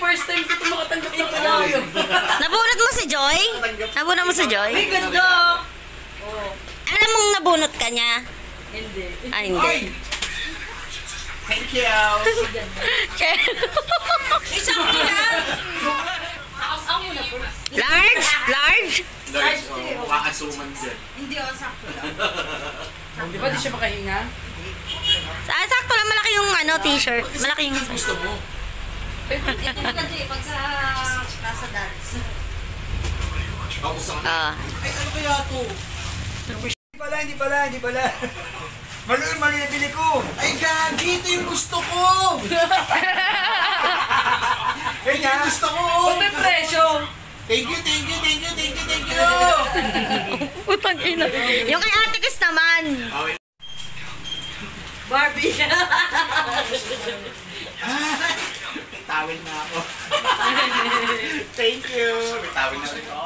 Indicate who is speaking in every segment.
Speaker 1: first time ko ito makatanggap ng kailangan.
Speaker 2: Nabunot mo si Joy? Nabunot mo si Joy?
Speaker 1: Ay, ganda! Oh.
Speaker 2: Alam mong nabunot ka niya?
Speaker 1: Hindi.
Speaker 2: Ah, hindi.
Speaker 3: Thank you.
Speaker 1: Isang kaya! Ako muna po.
Speaker 2: Large? Large?
Speaker 3: Large, wakasuman dyan.
Speaker 1: Hindi ako sakto lang. Di ba di siya makahinga?
Speaker 2: Sakto lang, malaki yung ano, t-shirt. Malaki yung...
Speaker 3: Gusto mo?
Speaker 1: Ito kasi pagka nasa dance.
Speaker 3: Ako sa
Speaker 2: Ah.
Speaker 3: Ay, ano kaya to?
Speaker 4: Hindi pala. Mali na bili ko.
Speaker 3: Ay, gagi! Ito yung gusto ko!
Speaker 4: Ganyan.
Speaker 3: Gusto ko!
Speaker 1: May presyo!
Speaker 3: Thank you!
Speaker 2: Putang ina. Yung kay Ate Kiss naman.
Speaker 3: Okay.
Speaker 1: Barbie!
Speaker 3: May tawel na ako. Thank you! May tawel na rin ako.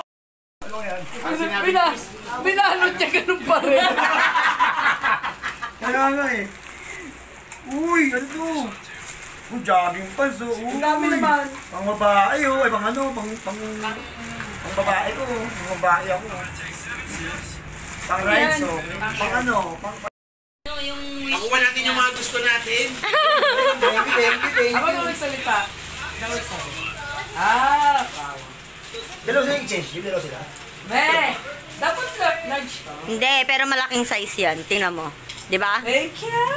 Speaker 4: Ano yan?
Speaker 3: Ang sinabi
Speaker 1: Binalot niya ganun pa rin.
Speaker 4: Kaya nga eh. Uy, ano to? Jogging pants oh. Uy.
Speaker 1: Ang dami naman.
Speaker 4: Pang babae oh. Ay, pang ano, pang babae ko. Pang babae ako. Pang rides oh. Pang ano, pang...
Speaker 3: Nakuha natin yung mga gusto natin.
Speaker 4: Thank you.
Speaker 1: Ako na magsalita. Ah!
Speaker 4: Dalaw sila i-change. Yung dalaw sila.
Speaker 1: Me! Dapat large to.
Speaker 2: Hindi, pero malaking size yan. Tingnan mo. Di ba?
Speaker 1: Thank you!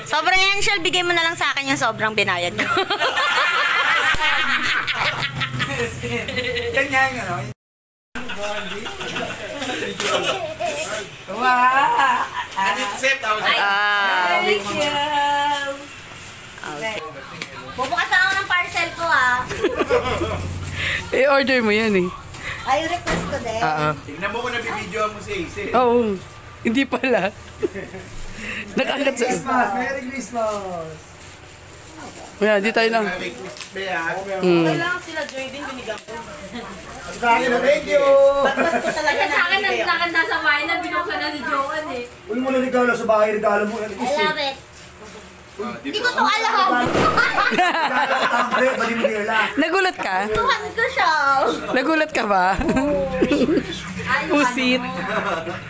Speaker 2: Sobrang yan, Shell. Bigay mo na lang sa akin yung sobrang binayad ko.
Speaker 4: Ganyan, ano.
Speaker 1: Wow!
Speaker 3: Ano yung set?
Speaker 2: Ah.
Speaker 1: Thank you!
Speaker 2: Bubukas ako ng parcel ko, ah.
Speaker 1: I-order mo yan eh.
Speaker 2: Ay, request ko din.
Speaker 3: Tignan mo kung nabibidyoan mo si Ace.
Speaker 1: Oo. Hindi pala. Nakaangat sa...
Speaker 4: Merry Christmas!
Speaker 1: Kaya, di tayo lang.
Speaker 3: Merry Christmas, Bea.
Speaker 1: Kailangan sila Joy din binigyan ko.
Speaker 4: Sa akin na, thank you!
Speaker 2: Talaga sa akin, nakanda sa bahay na binuksan na ni Joan, eh.
Speaker 4: Uy mo na regalo sa bahay, regalo mo.
Speaker 2: I love it. Hindi ko to alam.
Speaker 4: Regalo ko tambre, bali mo nila.
Speaker 1: Nagulat ka?
Speaker 2: Tuhan ko siya.
Speaker 1: Nagulat ka ba? Pusit.